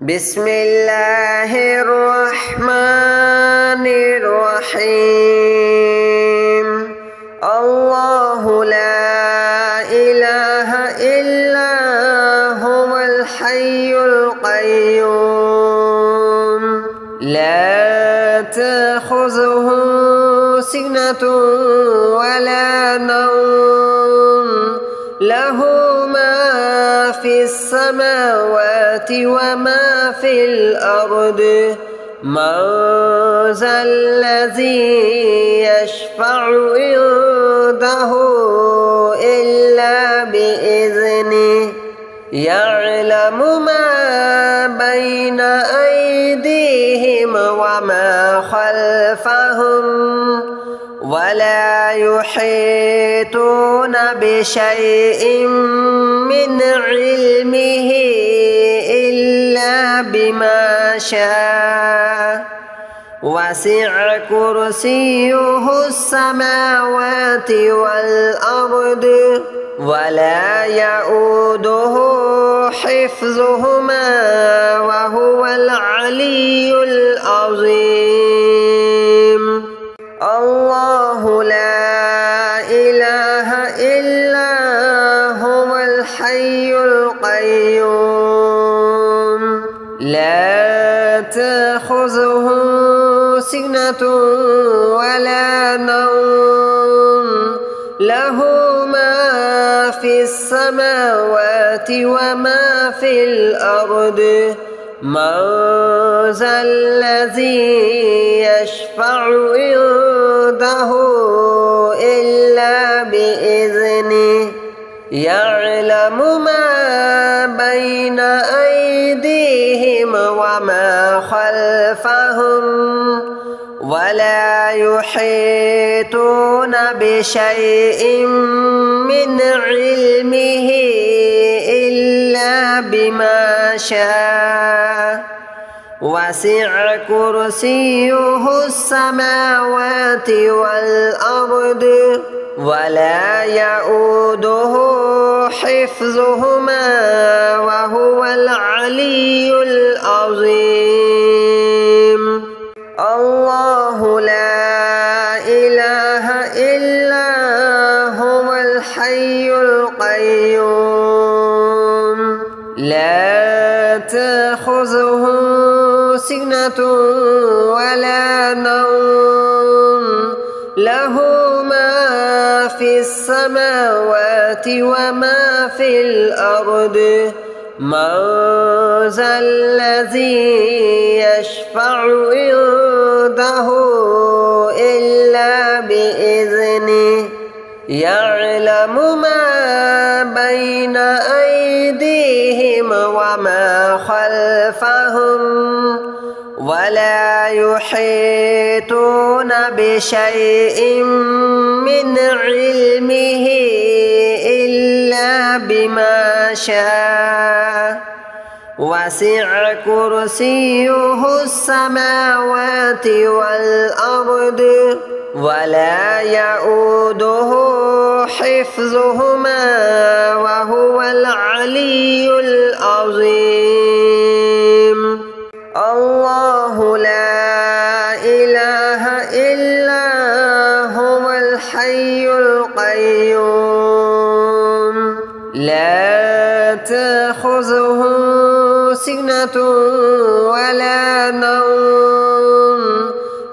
بسم الله الرحمن الرحيم. الله لا إله إلا هو الحي القيوم لا تأخذه سنة ولا نوم له ما في السماوات وما في الأرض من ذا الذي يشفع عنده إلا بإذنه يعلم ما بين أيديهم وما خلفهم ولا يحيطون بشيء من علمه إلا بما شاء وسع كرسيه السماوات والأرض ولا يؤوده حفظهما وهو العلي العظيم. الله لا إله إلا هو الحي القيوم لا تأخذه سنة ولا نوم له ما في السماوات وما في الأرض من ذا الذي يشفع عنده إلا بإذنه يعلم ما بين أيديهم وما خلفهم ولا يحيطون بشيء من علمه إلا بما شاء وسع كرسيه السماوات والأرض ولا يؤوده حفظهما وهو العلي العظيم. الله لا إله إلا هو الحي القيوم لا تأخذه سنة ولا نوم له ما في السماوات وما في الأرض من ذا الذي يشفع عنده إلا بإذنه يعلم ما بين أيديهم وما خلفهم ولا يحيطون بشيء من علمه إلا بما شاء وسع كرسيه السماوات والأرض ولا يؤوده حفظهما وهو العلي العظيم. الله لا إله إلا هو الحي القيوم لا تأخذه سنة ولا نوم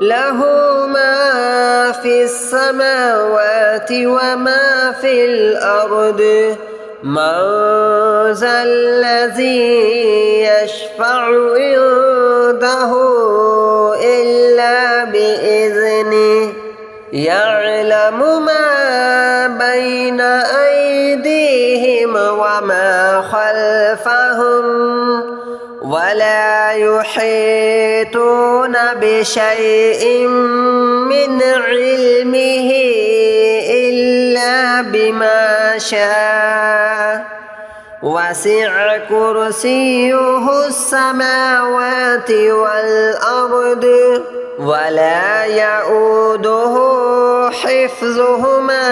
له ما في السماوات وما في الأرض من ذا الذي يشفع عنده إلا بإذنه يعلم ما بين أيديهم وما خلفهم ولا يحيطون بشيء من علمه إلا بما شاء وسع كرسيه السماوات والأرض ولا يؤوده حفظهما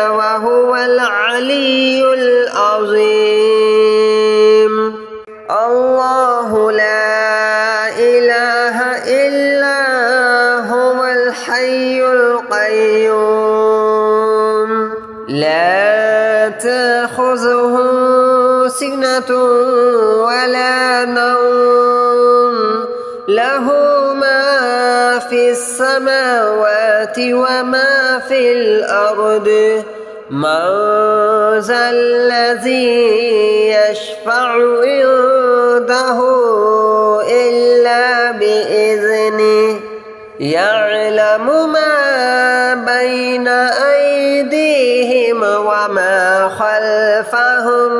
وهو العلي العظيم. الله لا سِنَةٌ وَلَا نَوْمٌ لَهُ مَا فِي السَّمَاوَاتِ وَمَا فِي الْأَرْضِ مَنْ ذَا الَّذِي يَشْفَعُ عِنْدَهُ إِلَّا بِإِذْنِهِ يَعْلَمُ مَا بَيْنَ أَيْدِيهِمْ وَمَا خَلْفَهُمْ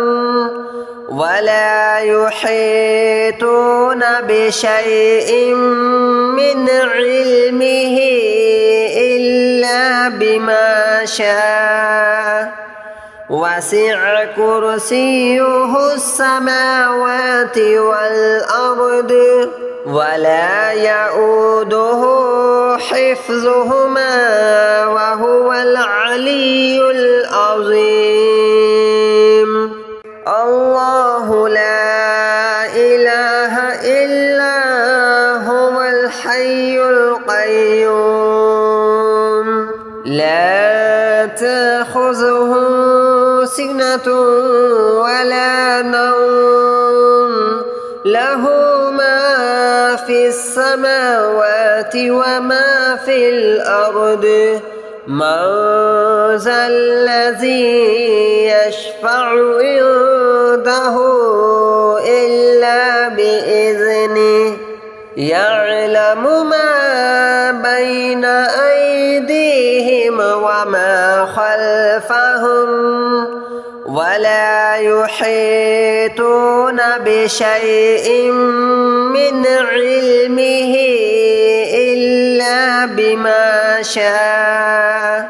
وَلَا يُحِيطُونَ بِشَيْءٍ مِّنْ عِلْمِهِ إِلَّا بِمَا شَاءَ وَسِعَ كُرْسِيُّهُ السَّمَاوَاتِ وَالْأَرْضَ وَلَا يَئُودُهُ حِفْظُهُمَا وَهُوَ الْعَلِيُّ الْعَظِيمُ الله لا إله إلا هو الحي القيوم لا تأخذه سنة ولا نوم له ما في السماوات وما في الأرض من ذا الذي يشفع عنده إلا بإذنه يعلم ما بين أيديهم وما خلفهم ولا يحيطون بشيء من علمه إلا بما شاء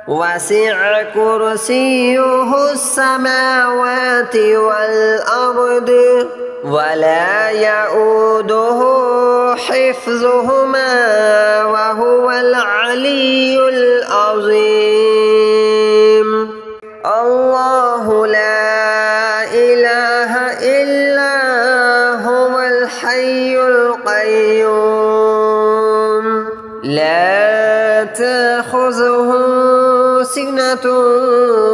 وسع كرسيه السماوات والأرض ولا يئوده حفظهما وهو العلي العظيم الله لا إله إلا هو الحي القيوم لا تأخذه سنة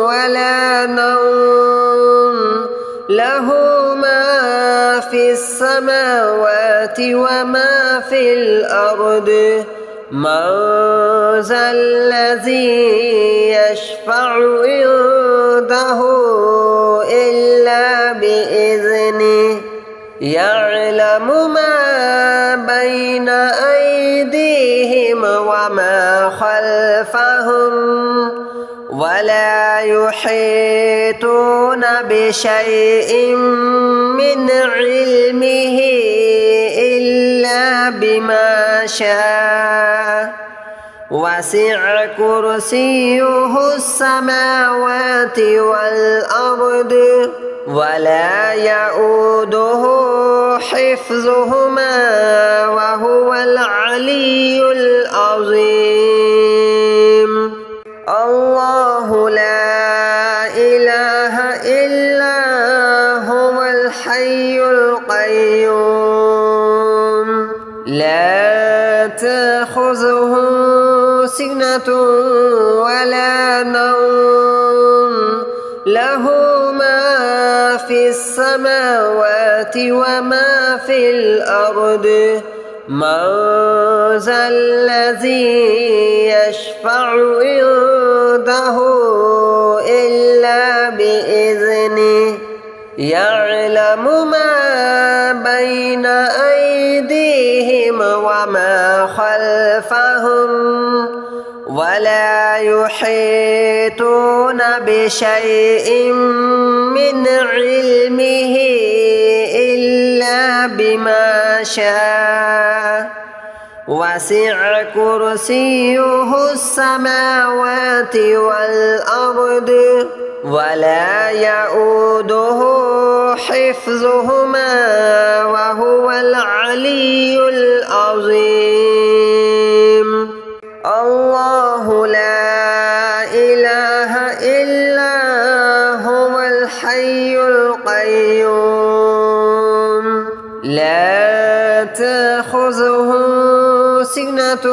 ولا نوم له ما في السماوات وما في الأرض من ذا الذي يشفع عنده إلا بإذنه يعلم ما بين أيديهم وما خلفهم ولا يحيطون بشيء من علمه إلا بما شاء وسع كرسيه السماوات والأرض ولا يئوده حفظهما وهو العلي العظيم الله لا إله إلا هو الحي القيوم لا تأخذه سنة ولا نوم له ما في السماوات وما في الأرض من ذا الذي يشفع عنده إلا بإذنه يعلم ما بين أيديهم وما خلفهم ولا يحيطون بشيء من علمه إلا بما شاء وسع كرسيه السماوات والأرض ولا يئوده حفظهما وهو العلي العظيم الله لا إله إلا هو الحي القيوم لا تأخذه سنة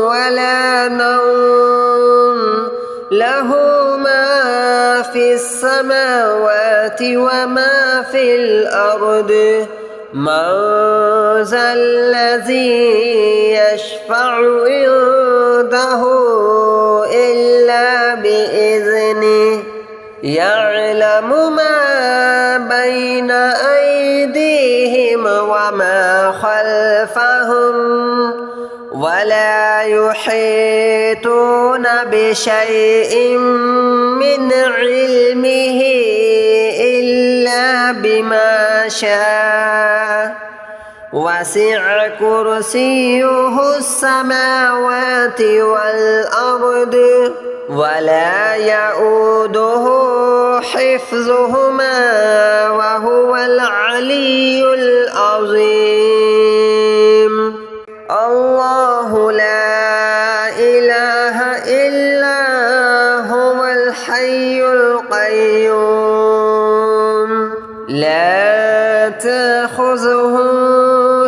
ولا نوم له ما في السماوات وما في الأرض من ذا الذي يشفع عنده إلا بإذنه يعلم ما بين أيديهم وما خلفهم ولا يحيطون بشيء من علمه إلا بما شاء وسع كرسيه السماوات والأرض ولا يؤوده حفظهما وهو العلي العظيم الله لا إله إلا هو الحي القيوم لا تأخذه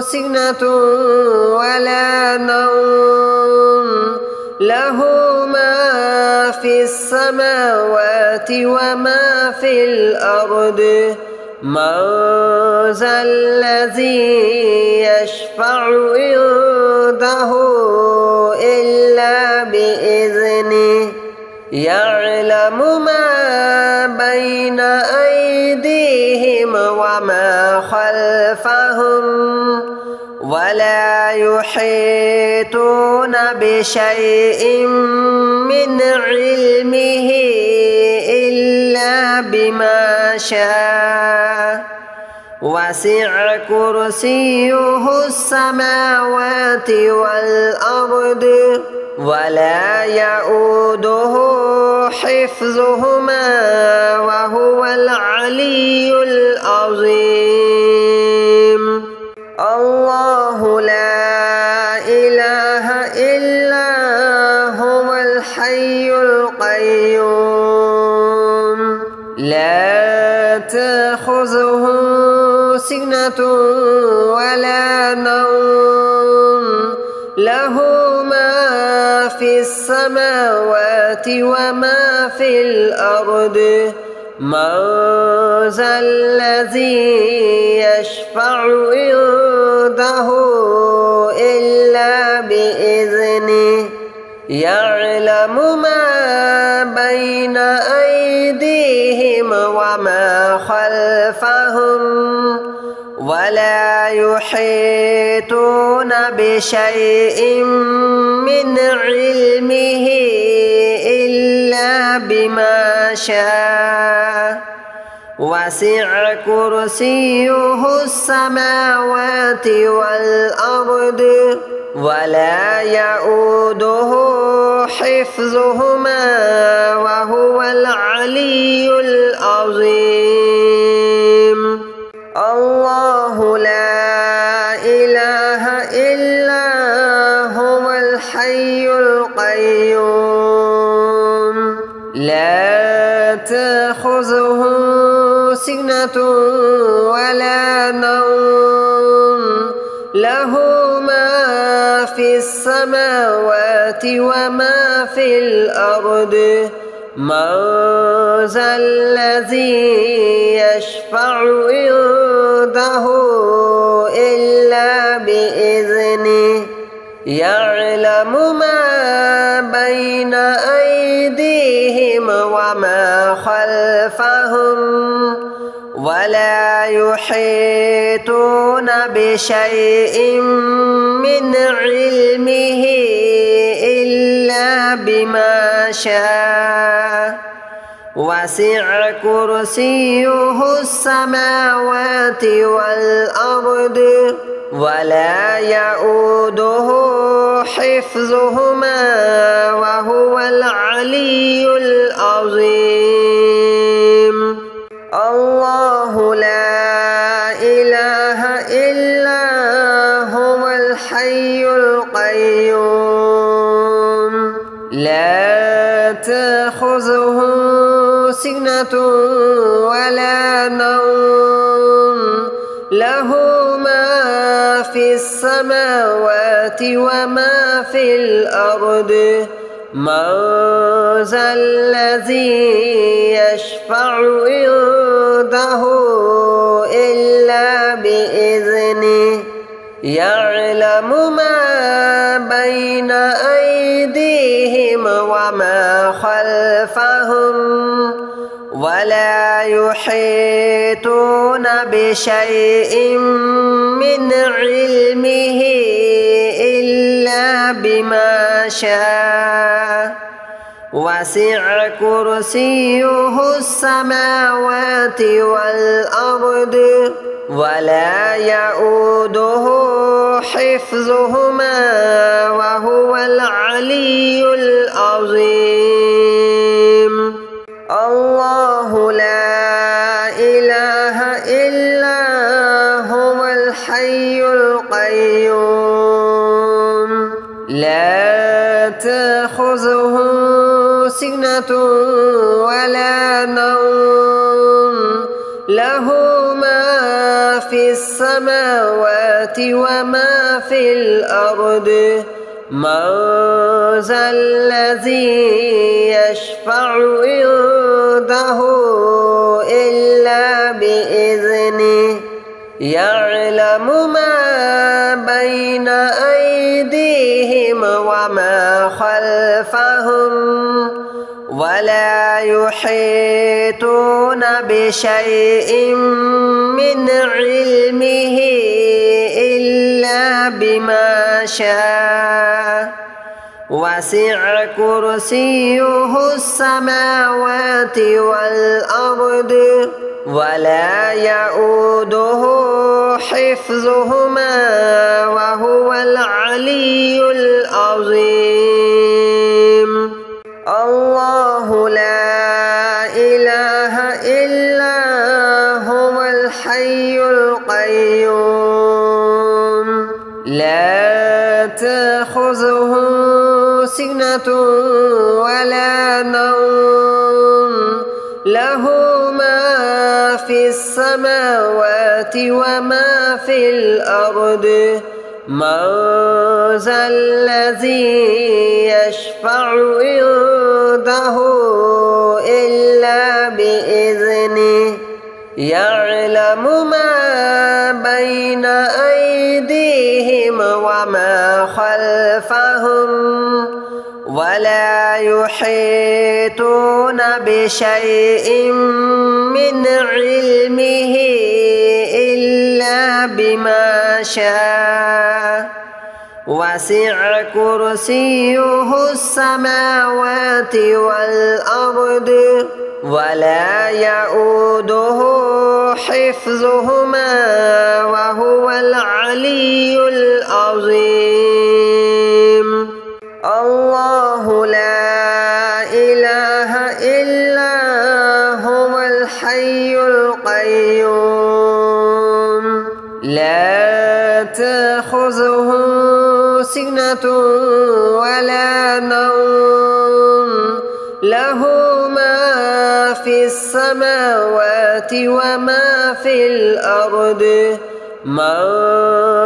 سنة ولا نوم له ما في السماوات وما في الأرض من ذا الذي يشفع عنده إلا بإذنه يعلم ما بين أيديهم وما خلفهم ولا يحيطون بشيء من علمه إلا بما شاء وسع كرسيه السماوات والأرض ولا يؤوده حفظهما وهو العلي العظيم الله لا إله إلا هو الحي القيوم لا تأخذه سنة ولا نوم له ما في السماوات وما في الأرض من ذا الذي يشفع عنده إلا بإذنه يعلم ما بين أيديهم وما خلفهم ولا يحيطون بشيء من علمه إلا بما شاء وسع كرسيه السماوات والأرض ولا يؤوده حفظهما وهو العلي العظيم الله لا إله إلا هو الحي القيوم لا تأخذه سنة ولا نوم له ما في السماوات وما في الأرض من ذا الذي يشفع عنده إلا بإذنه يعلم ما بين أيديهم وما خلفهم ولا يحيطون بشيء من علمه إلا بما شاء وسع كرسيه السماوات والأرض ولا يؤوده حفظهما وهو العلي العظيم الله لا إله إلا هو الحي القيوم لا تأخذه سنة ولا نوم له ما في السماوات وما في الأرض من ذا الذي يشفع عنده إلا بإذنه يعلم ما بين أيديهم وما خلفهم ولا يحيطون بشيء من علمه إلا بما شاء وسع كرسيه السماوات والأرض ولا يؤوده حفظهما وهو العلي العظيم. الله لا إله إلا هو الحي القيوم لا تأخذه سنة ولا نوم له ما في السماوات وما في الأرض من ذا الذي يشفع عنده إلا بإذنه يعلم ما بين أيديهم وما خلفهم ولا يحيطون بشيء من علمه إلا بما شاء وسع كرسيه السماوات والأرض ولا يؤوده حفظهما وهو العلي العظيم. الله لا إله إلا هو الحي القيوم لا تأخذه سنة ولا نوم له ما في السماوات وما في الأرض من ذا الذي يشفع عنده إلا بإذنه يعلم ما بين أيديهم وما خلفهم ولا يحيطون بشيء من علمه إلا بما شاء وسع كرسيه السماوات والأرض ولا يؤوده حفظهما وهو العلي العظيم. الله لا إله إلا هو الحي القيوم لا تأخذه سنة ولا نوم له ما في السماوات وما في الأرض من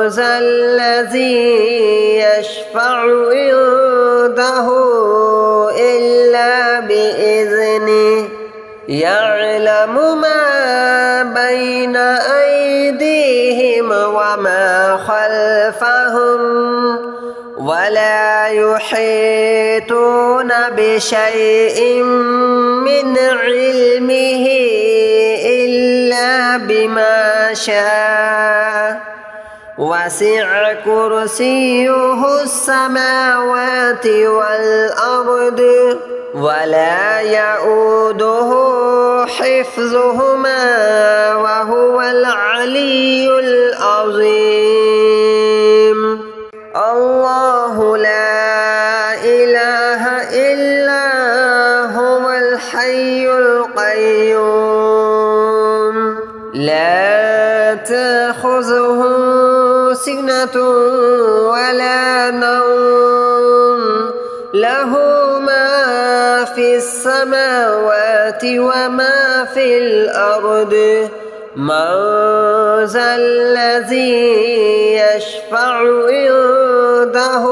ذا الذي يشفع عنده إلا بإذنه يعلم ما بين أيديهم وما خلفهم ولا يحيطون بشيء من علمه إلا بما شاء وسع كرسيه السماوات والأرض ولا يؤوده حفظهما وهو العلي العظيم. الله لا إله إلا هو الحي القيوم لا تأخذه سنة ولا نوم له ما في السماوات وما في الأرض من ذا الذي يشفع عنده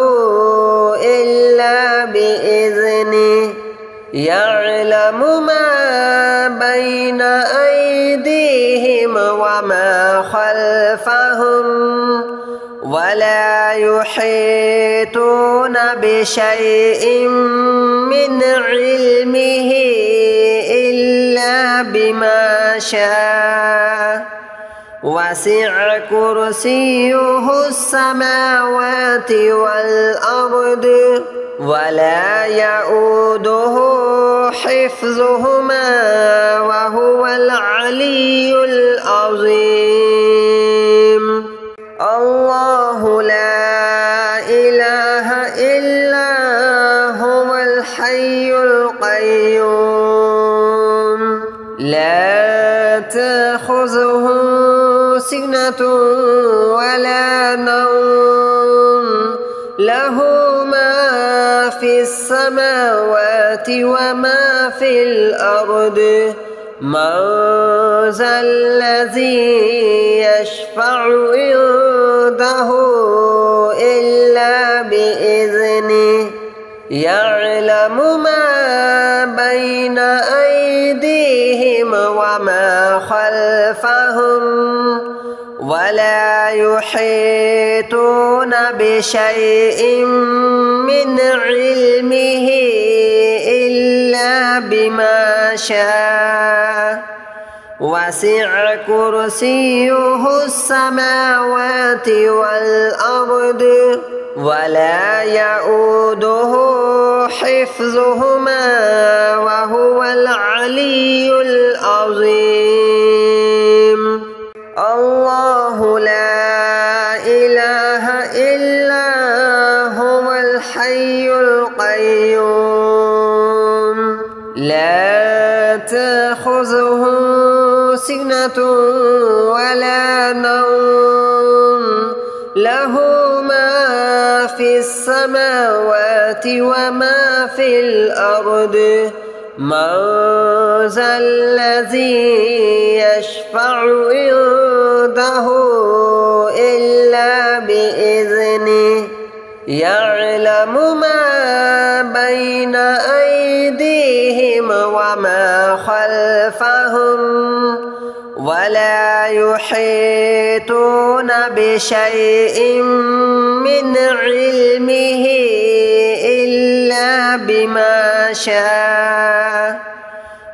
إلا بإذنه يعلم ما بين أيديهم وما خلفهم ولا يحيطون بشيء من علمه إلا بما شاء وسع كرسيه السماوات والأرض ولا يؤوده حفظهما وهو العلي العظيم. الله لا إله إلا هو الحي القيوم لا تأخذه سنة ولا نوم له ما في السماوات وما في الأرض من ذا الذي يشفع عنده إلا بإذنه يعلم ما بين أيديهم وما خلفهم ولا يحيطون بشيء من علمه إلا بما شاء وسع كرسيه السماوات والأرض ولا يؤوده حفظهما وهو العلي العظيم. الله لا إله إلا هو الحي القيوم لا تأخذه سنة ولا نوم له ما في السماوات وما في الأرض من ذا الذي يشفع عنده إلا بإذنه يعلم ما بين أيديهم وما خلفهم ولا يحيطون بشيء من علمه إلا بما شاء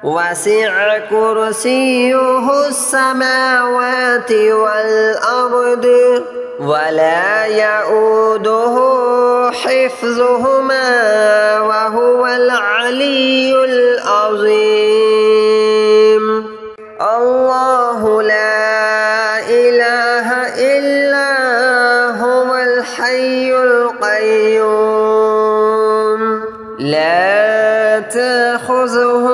وسع كرسيه السماوات والأرض ولا يؤوده حفظهما وهو العلي العظيم. الله لا إله إلا هو الحي القيوم لا تأخذه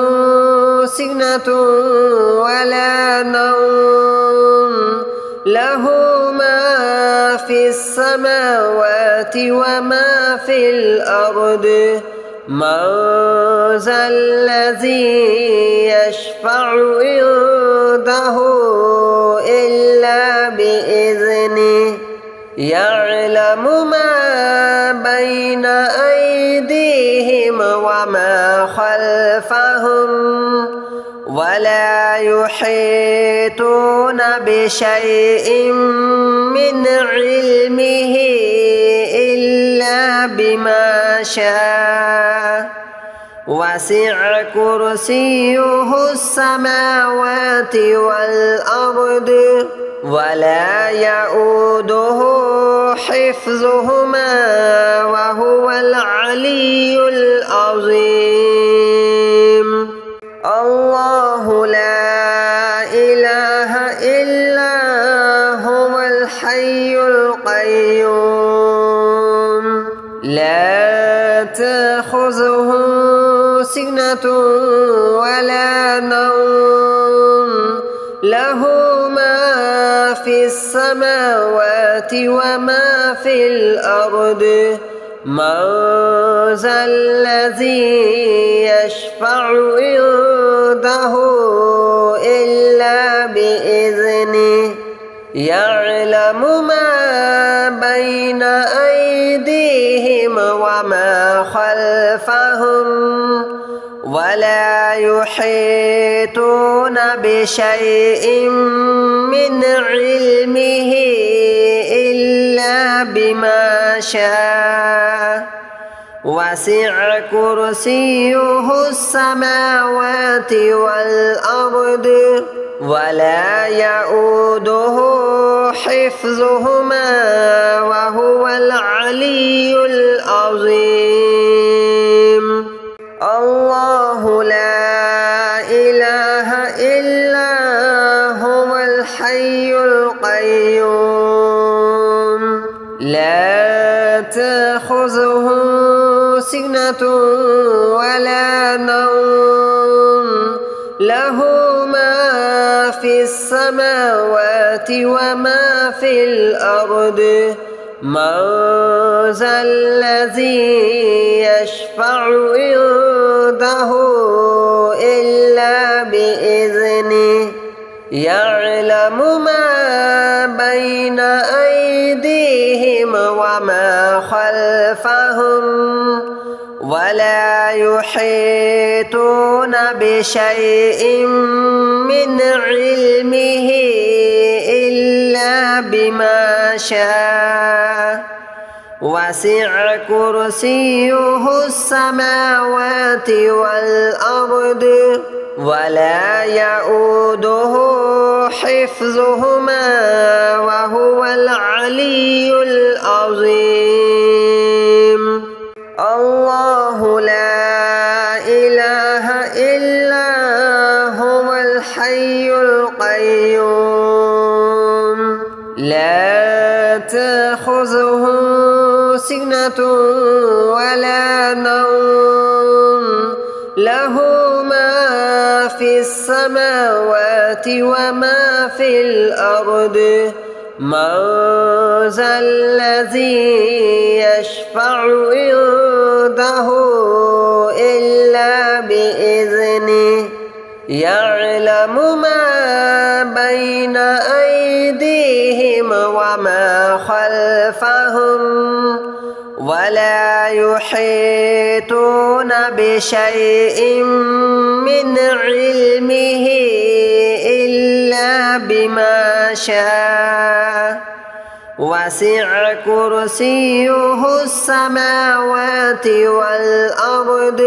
سنة ولا نوم له ما في السماوات وما في الأرض من ذا الذي يشفع عنده إلا بإذنه يعلم ما بين أيديهم وما خلفهم ولا يحيطون بشيء من علمه إلا بما شاء وسع كرسيه السماوات والأرض ولا يؤوده حفظهما وهو العلي العظيم. الله لا إله إلا هو الحي القيوم لا تأخذه سنة ولا نوم له ما في السماوات وما في الأرض من ذا الذي يشفع عنده إلا بإذنه يعلم ما بين أيديهم وما خلفهم ولا يحيطون بشيء من علمه إلا بما شاء وسع كرسيه السماوات والأرض ولا يؤوده حفظهما وهو العلي العظيم الله لا إله إلا هو الحي القيوم لا تأخذه سنة ولا نوم له ما في السماوات وما في الأرض من ذا الذي يشفع عنده إلا بإذنه يعلم ما بين أيديهم وما خلفهم ولا يحيطون بشيء من علمه إلا بما شاء وسع كرسيه السماوات والأرض ولا يؤوده حفظهما وهو العلي العظيم الله لا إله إلا هو الحي القيوم لا تأخذه سنة ولا نوم له ما في السماوات وما في الأرض من ذا الذي يشفع عنده إلا بإذنه يعلم ما بين أيديهم وما خلفهم ولا يحيطون بشيء من علمه إلا بما شاء وسع كرسيه السماوات والأرض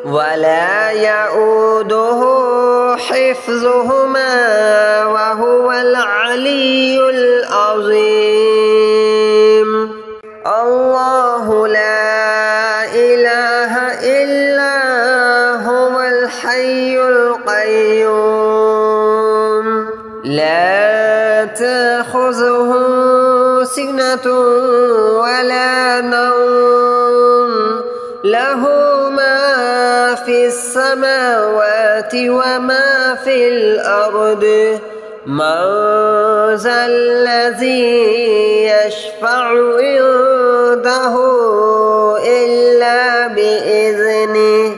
ولا يؤوده حفظهما وهو العلي العظيم الله لا إله إلا هو الحي القيوم لا تأخذه سنة ولا نوم له ما في السماوات وما في الأرض من ذا الذي يشفع عنده إلا بإذنه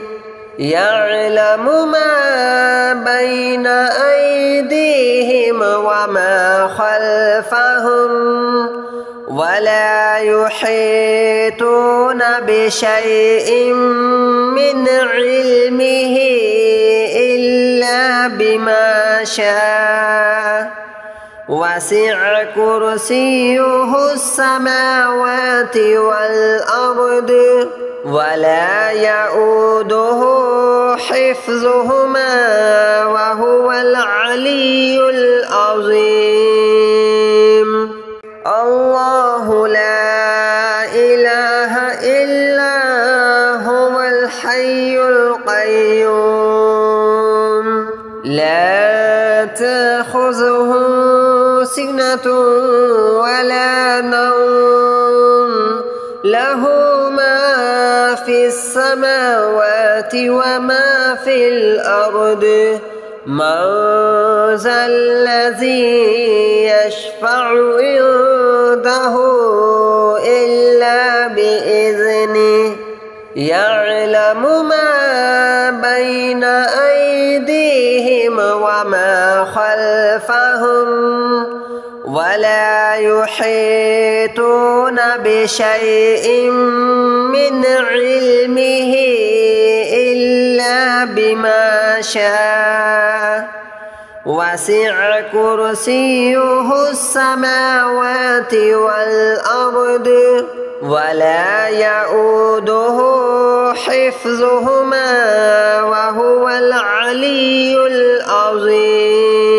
يعلم ما بين أيديهم وما خلفهم ولا يحيطون بشيء من علمه إلا بما شاء وسع كرسيه السماوات والأرض ولا يؤوده حفظهما وهو العلي العظيم الله لا إله إلا هو الحي القيوم لا تأخذه سنة ولا نوم له ما في السماوات وما في الأرض من ذا الذي يشفع عنده إلا بإذنه يعلم ما بين أيديهم وما خلفهم ولا يحيطون بشيء من علمه إلا بما يشاء وسع كرسيه السماوات والأرض ولا يؤوده حفظهما وهو العلي العظيم